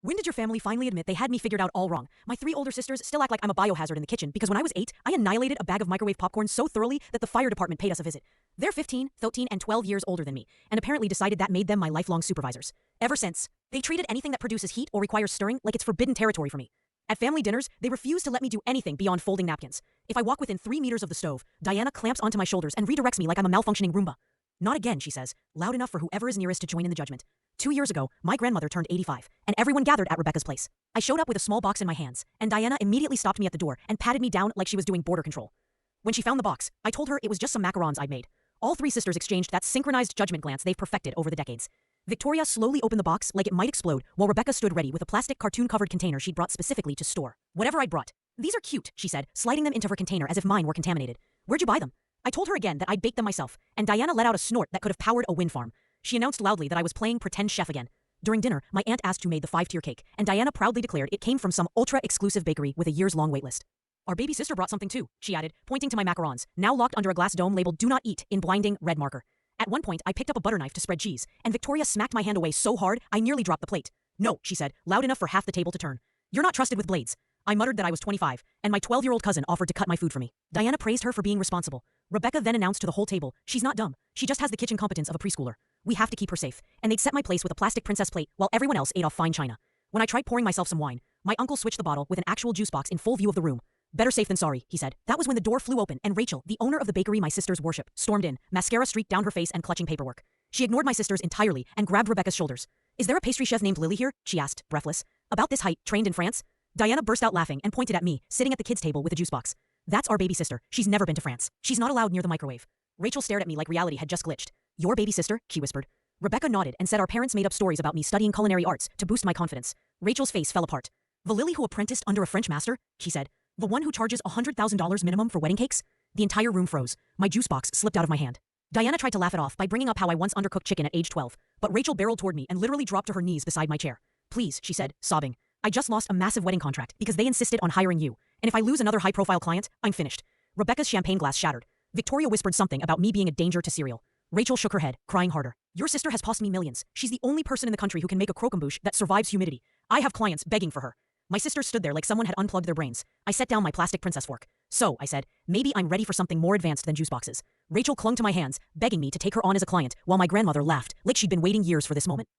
When did your family finally admit they had me figured out all wrong? My 3 older sisters still act like I'm a biohazard in the kitchen because when I was 8, I annihilated a bag of microwave popcorn so thoroughly that the fire department paid us a visit. They're 15, 13, and 12 years older than me, and apparently decided that made them my lifelong supervisors. Ever since, they treated anything that produces heat or requires stirring like it's forbidden territory for me. At family dinners, they refuse to let me do anything beyond folding napkins. If I walk within 3 meters of the stove, Diana clamps onto my shoulders and redirects me like I'm a malfunctioning Roomba. Not again, she says, loud enough for whoever is nearest to join in the judgment. 2 years ago, my grandmother turned 85, and everyone gathered at Rebecca's place. I showed up with a small box in my hands, and Diana immediately stopped me at the door and patted me down like she was doing border control. When she found the box, I told her it was just some macarons I'd made. All 3 sisters exchanged that synchronized judgment glance they've perfected over the decades. Victoria slowly opened the box like it might explode, while Rebecca stood ready with a plastic cartoon-covered container she'd brought specifically to store whatever I'd brought. These are cute, she said, sliding them into her container as if mine were contaminated. Where'd you buy them? I told her again that I'd baked them myself, and Diana let out a snort that could have powered a wind farm. She announced loudly that I was playing pretend chef again. During dinner, my aunt asked who made the 5-tier cake, and Diana proudly declared it came from some ultra-exclusive bakery with a years-long waitlist. Our baby sister brought something too, she added, pointing to my macarons, now locked under a glass dome labeled "Do Not Eat" in blinding red marker. At one point, I picked up a butter knife to spread cheese, and Victoria smacked my hand away so hard I nearly dropped the plate. No, she said, loud enough for half the table to turn. You're not trusted with blades. I muttered that I was 25, and my 12-year-old cousin offered to cut my food for me. Diana praised her for being responsible. Rebecca then announced to the whole table, she's not dumb, she just has the kitchen competence of a preschooler. We have to keep her safe, and they'd set my place with a plastic princess plate while everyone else ate off fine china. When I tried pouring myself some wine, my uncle switched the bottle with an actual juice box in full view of the room. Better safe than sorry, he said. That was when the door flew open and Rachel, the owner of the bakery my sisters worship, stormed in, mascara streaked down her face and clutching paperwork. She ignored my sisters entirely and grabbed Rebecca's shoulders. Is there a pastry chef named Lily here? She asked, breathless. About this height, trained in France? Diana burst out laughing and pointed at me, sitting at the kids' table with a juice box. That's our baby sister. She's never been to France. She's not allowed near the microwave. Rachel stared at me like reality had just glitched. Your baby sister? She whispered. Rebecca nodded and said our parents made up stories about me studying culinary arts to boost my confidence. Rachel's face fell apart. The Lily who apprenticed under a French master? She said. The one who charges $100,000 minimum for wedding cakes? The entire room froze. My juice box slipped out of my hand. Diana tried to laugh it off by bringing up how I once undercooked chicken at age 12, but Rachel barreled toward me and literally dropped to her knees beside my chair. Please, she said, sobbing. I just lost a massive wedding contract because they insisted on hiring you, and if I lose another high-profile client, I'm finished. Rebecca's champagne glass shattered. Victoria whispered something about me being a danger to cereal. Rachel shook her head, crying harder. Your sister has cost me millions. She's the only person in the country who can make a croquembouche that survives humidity. I have clients begging for her. My sisters stood there like someone had unplugged their brains. I set down my plastic princess fork. So, I said, maybe I'm ready for something more advanced than juice boxes. Rachel clung to my hands, begging me to take her on as a client, while my grandmother laughed, like she'd been waiting years for this moment.